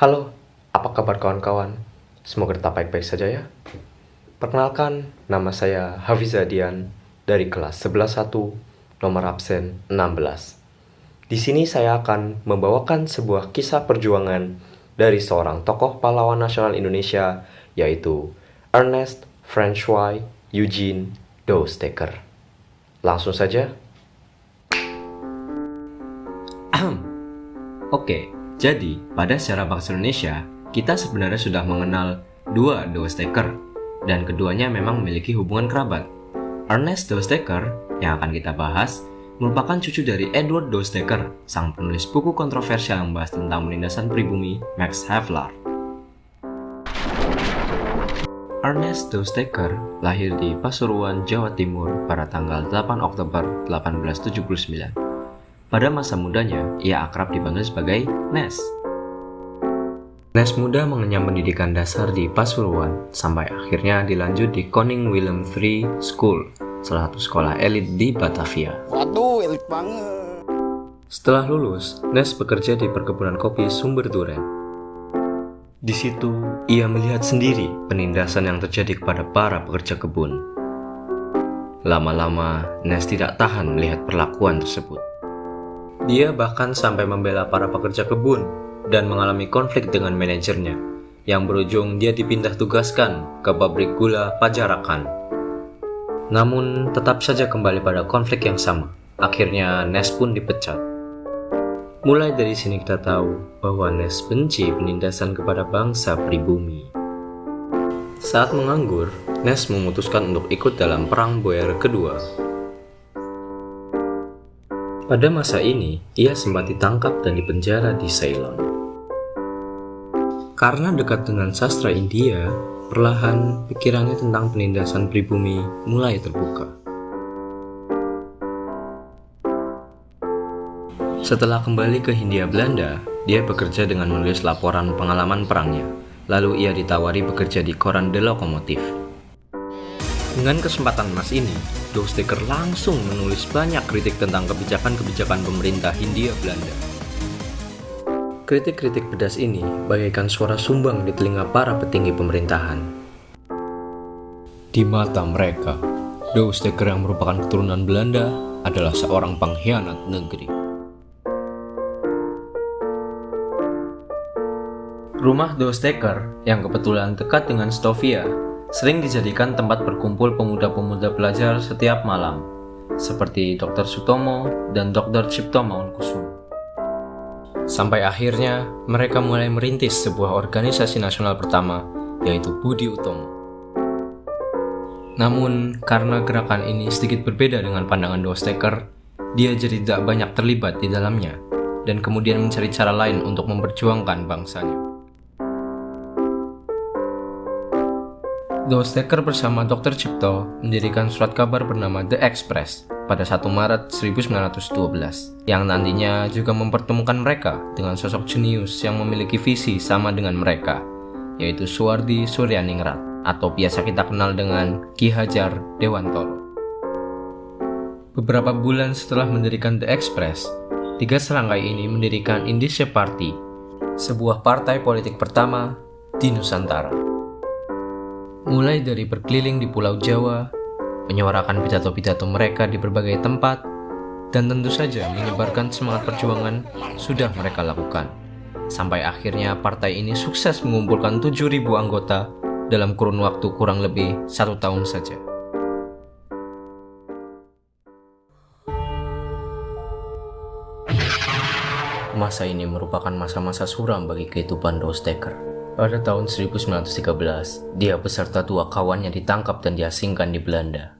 Halo, apa kabar kawan-kawan? Semoga tetap baik-baik saja ya. Perkenalkan, nama saya Hafizadian dari kelas 11.1, nomor absen 16. Di sini saya akan membawakan sebuah kisah perjuangan dari seorang tokoh pahlawan nasional Indonesia, yaitu Ernest François Eugene Dousteker. Langsung saja. Oke, jadi pada sejarah bangsa Indonesia, kita sebenarnya sudah mengenal dua Dousteker, dan keduanya memang memiliki hubungan kerabat. Ernest Dousteker, yang akan kita bahas, merupakan cucu dari Edward Dousteker, sang penulis buku kontroversial yang membahas tentang penindasan pribumi Max Havelaar. Ernest Dousteker lahir di Pasuruan, Jawa Timur pada tanggal 8 Oktober 1879. Pada masa mudanya, ia akrab dipanggil sebagai Nes. Nes muda mengenyam pendidikan dasar di Pasuruan, sampai akhirnya dilanjut di Koning Willem III School, salah satu sekolah elit di Batavia. Waduh, elit banget. Setelah lulus, Nes bekerja di perkebunan kopi Sumber Duren. Di situ, ia melihat sendiri penindasan yang terjadi kepada para pekerja kebun. Lama-lama, Nes tidak tahan melihat perlakuan tersebut. Dia bahkan sampai membela para pekerja kebun dan mengalami konflik dengan manajernya, yang berujung dia dipindah tugaskan ke pabrik gula Pajarakan. Namun tetap saja kembali pada konflik yang sama. Akhirnya Nes pun dipecat. Mulai dari sini kita tahu bahwa Nes benci penindasan kepada bangsa pribumi. Saat menganggur, Nes memutuskan untuk ikut dalam Perang Boer Kedua. Pada masa ini, ia sempat ditangkap dan dipenjara di Ceylon. Karena dekat dengan sastra India, perlahan pikirannya tentang penindasan pribumi mulai terbuka. Setelah kembali ke Hindia Belanda, dia bekerja dengan menulis laporan pengalaman perangnya. Lalu ia ditawari bekerja di koran The Locomotive. Dengan kesempatan emas ini, Dousteker langsung menulis banyak kritik tentang kebijakan-kebijakan pemerintah Hindia Belanda. Kritik-kritik pedas ini bagaikan suara sumbang di telinga para petinggi pemerintahan. Di mata mereka, Dousteker yang merupakan keturunan Belanda adalah seorang pengkhianat negeri. Rumah Dousteker yang kebetulan dekat dengan Stovia sering dijadikan tempat berkumpul pemuda-pemuda pelajar setiap malam, seperti Dr. Sutomo dan Dr. Cipto Mangunkusumo. Sampai akhirnya, mereka mulai merintis sebuah organisasi nasional pertama, yaitu Budi Utomo. Namun, karena gerakan ini sedikit berbeda dengan pandangan Dousteker, dia jadi tidak banyak terlibat di dalamnya, dan kemudian mencari cara lain untuk memperjuangkan bangsanya. Dousteker bersama Dr. Cipto mendirikan surat kabar bernama The Express pada 1 Maret 1912 yang nantinya juga mempertemukan mereka dengan sosok jenius yang memiliki visi sama dengan mereka, yaitu Suwardi Suryaningrat atau biasa kita kenal dengan Ki Hajar Dewantoro. Beberapa bulan setelah mendirikan The Express, tiga serangkai ini mendirikan Indonesia Party, sebuah partai politik pertama di Nusantara. Mulai dari berkeliling di Pulau Jawa, menyuarakan pidato-pidato mereka di berbagai tempat, dan tentu saja menyebarkan semangat perjuangan sudah mereka lakukan. Sampai akhirnya partai ini sukses mengumpulkan 7.000 anggota dalam kurun waktu kurang lebih 1 tahun saja. Masa ini merupakan masa-masa suram bagi kehidupan Dousteker. Pada tahun 1913, dia beserta 2 kawannya ditangkap dan diasingkan di Belanda.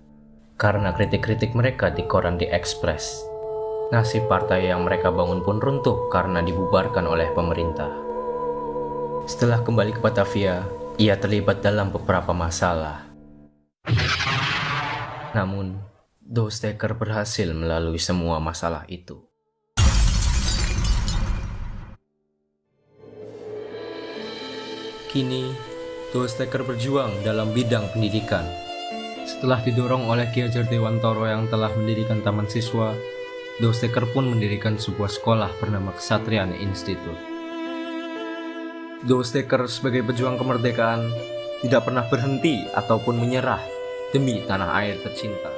Karena kritik-kritik mereka di koran The Express, nasib partai yang mereka bangun pun runtuh karena dibubarkan oleh pemerintah. Setelah kembali ke Batavia, ia terlibat dalam beberapa masalah. Namun, Dousteker berhasil melalui semua masalah itu. Kini, Dousteker berjuang dalam bidang pendidikan. Setelah didorong oleh Ki Hajar Dewantoro yang telah mendirikan taman siswa, Dousteker pun mendirikan sebuah sekolah bernama Kesatrian Institute. Dosteker sebagai pejuang kemerdekaan tidak pernah berhenti ataupun menyerah demi tanah air tercinta.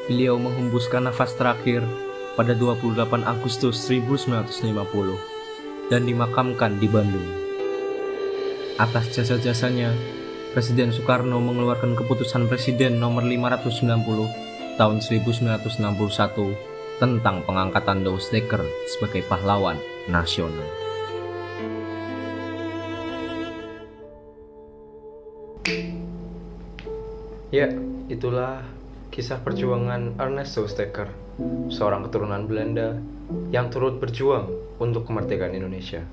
Beliau menghembuskan nafas terakhir pada 28 Agustus 1950 dan dimakamkan di Bandung. Atas jasa-jasanya, Presiden Soekarno mengeluarkan keputusan Presiden nomor 590 tahun 1961 tentang pengangkatan Dosteker sebagai pahlawan nasional. Ya, itulah kisah perjuangan Ernest Dosteker, seorang keturunan Belanda yang turut berjuang untuk kemerdekaan Indonesia.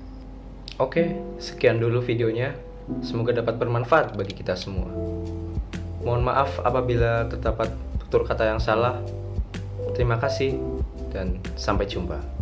Oke, sekian dulu videonya. Semoga dapat bermanfaat bagi kita semua. Mohon maaf apabila terdapat tutur kata yang salah. Terima kasih dan sampai jumpa.